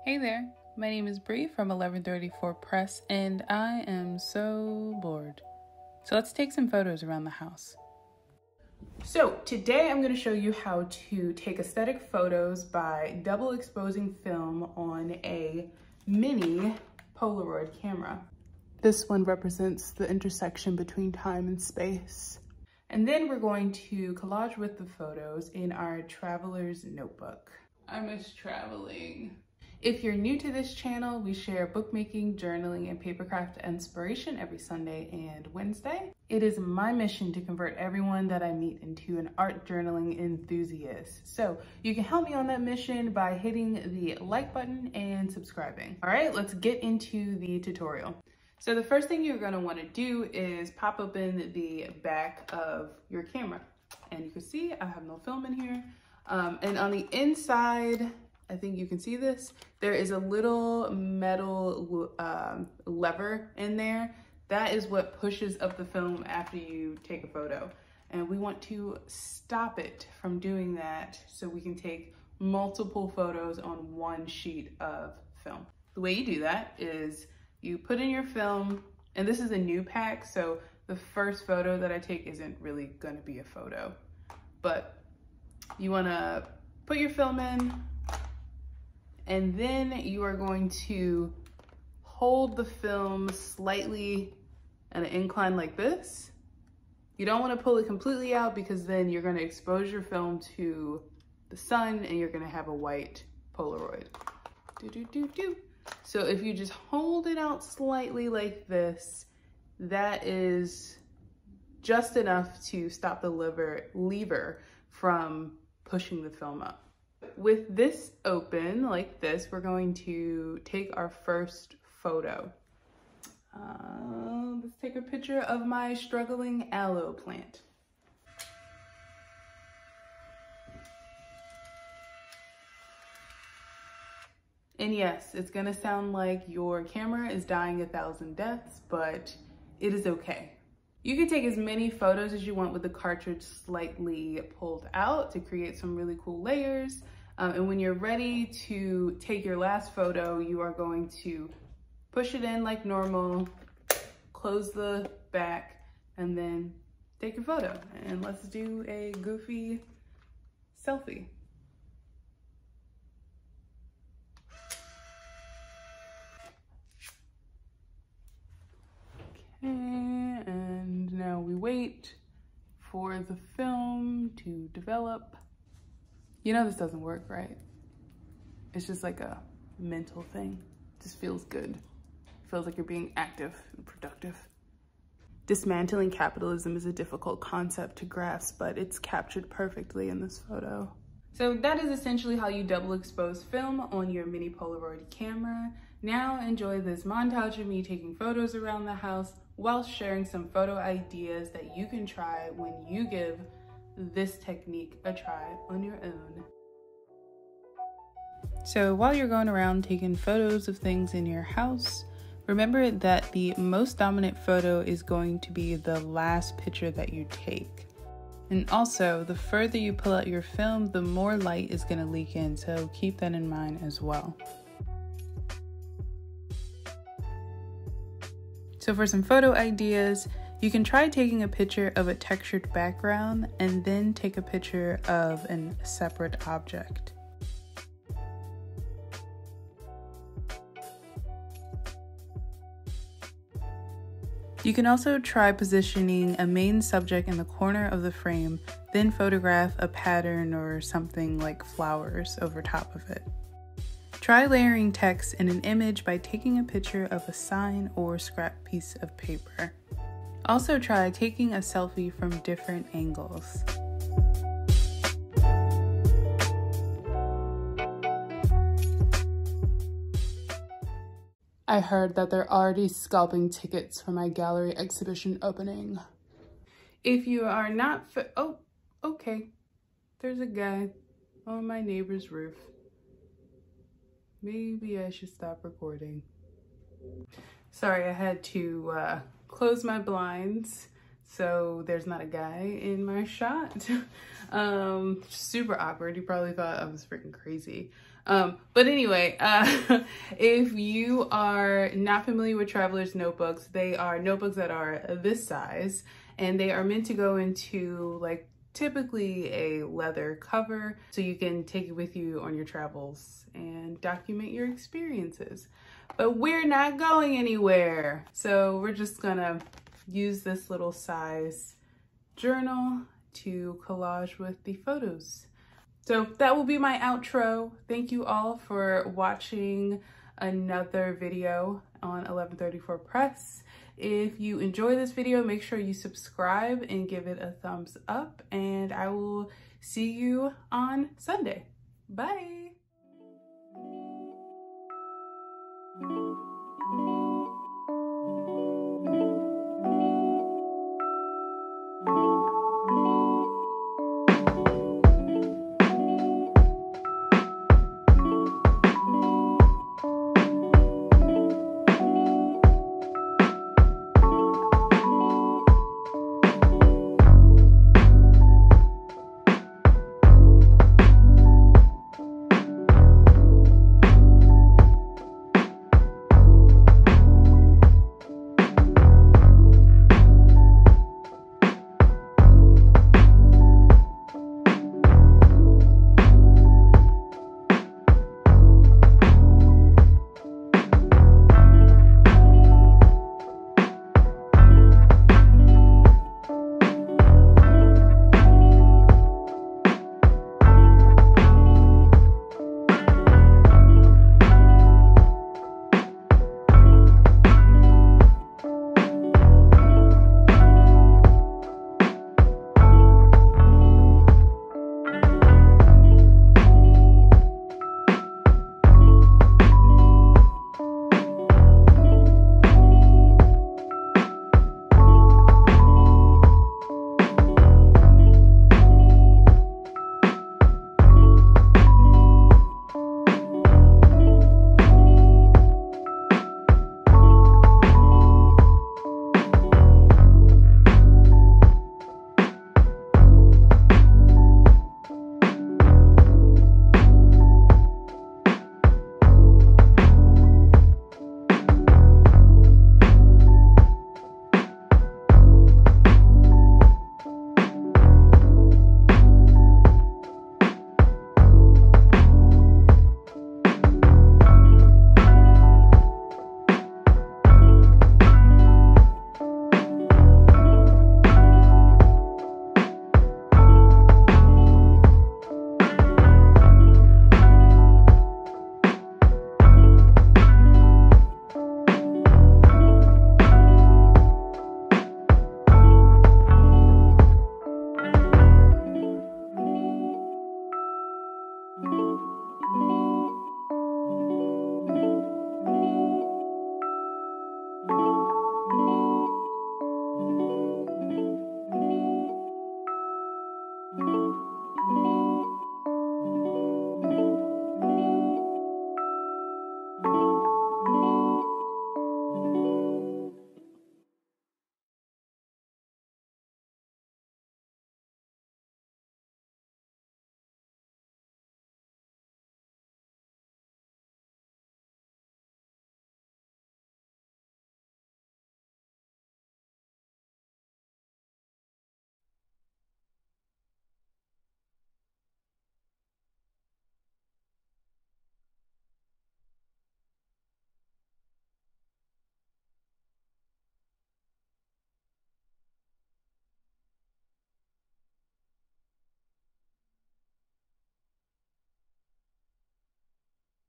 Hey there, my name is Bree from 1134 Press, and I am so bored. So let's take some photos around the house. So today I'm going to show you how to take aesthetic photos by double exposing film on a mini Polaroid camera. This one represents the intersection between time and space. And then we're going to collage with the photos in our traveler's notebook. I miss traveling. If you're new to this channel, we share bookmaking, journaling, and papercraft inspiration every Sunday and Wednesday. It is my mission to convert everyone that I meet into an art journaling enthusiast. So you can help me on that mission by hitting the like button and subscribing. All right, let's get into the tutorial. So the first thing you're gonna wanna do is pop open the back of your camera. And you can see I have no film in here. And on the inside, I think you can see this, there is a little metal lever in there. That is what pushes up the film after you take a photo. And we want to stop it from doing that so we can take multiple photos on one sheet of film. The way you do that is you put in your film, and this is a new pack, so the first photo that I take isn't really gonna be a photo, but you wanna put your film in, and then you are going to hold the film slightly at an incline like this. You don't want to pull it completely out because then you're going to expose your film to the sun and you're going to have a white Polaroid. So if you just hold it out slightly like this, that is just enough to stop the lever from pushing the film up. With this open like this, we're going to take our first photo. Let's take a picture of my struggling aloe plant. And yes, it's gonna sound like your camera is dying 1,000 deaths, but it is okay. You can take as many photos as you want with the cartridge slightly pulled out to create some really cool layers. And when you're ready to take your last photo, you are going to push it in like normal, close the back, and then take your photo. And let's do a goofy selfie. Okay, and now we wait for the film to develop. You know this doesn't work, right? It's just like a mental thing. It just feels good. It feels like you're being active and productive. Dismantling capitalism is a difficult concept to grasp, but it's captured perfectly in this photo. So that is essentially how you double expose film on your mini Polaroid camera. Now enjoy this montage of me taking photos around the house while sharing some photo ideas that you can try when you give this technique a try on your own. So while you're going around taking photos of things in your house, remember that the most dominant photo is going to be the last picture that you take. And also, the further you pull out your film, the more light is going to leak in, so keep that in mind as well. So for some photo ideas, you can try taking a picture of a textured background and then take a picture of a separate object. You can also try positioning a main subject in the corner of the frame, then photograph a pattern or something like flowers over top of it. Try layering text in an image by taking a picture of a sign or scrap piece of paper. Also try taking a selfie from different angles. I heard that they're already scalping tickets for my gallery exhibition opening. If you are not oh, okay. There's a guy on my neighbor's roof. Maybe I should stop recording. Sorry, I had to close my blinds so there's not a guy in my shot. Super awkward. You probably thought I was freaking crazy. But anyway, if you are not familiar with Traveler's notebooks, they are notebooks that are this size, and they are meant to go into like typically a leather cover so you can take it with you on your travels and document your experiences. But we're not going anywhere, so we're just gonna use this little size journal to collage with the photos. So that will be my outro. Thank you all for watching another video on 1134 Press. If you enjoy this video, make sure you subscribe and give it a thumbs up, and I will see you on Sunday. Bye.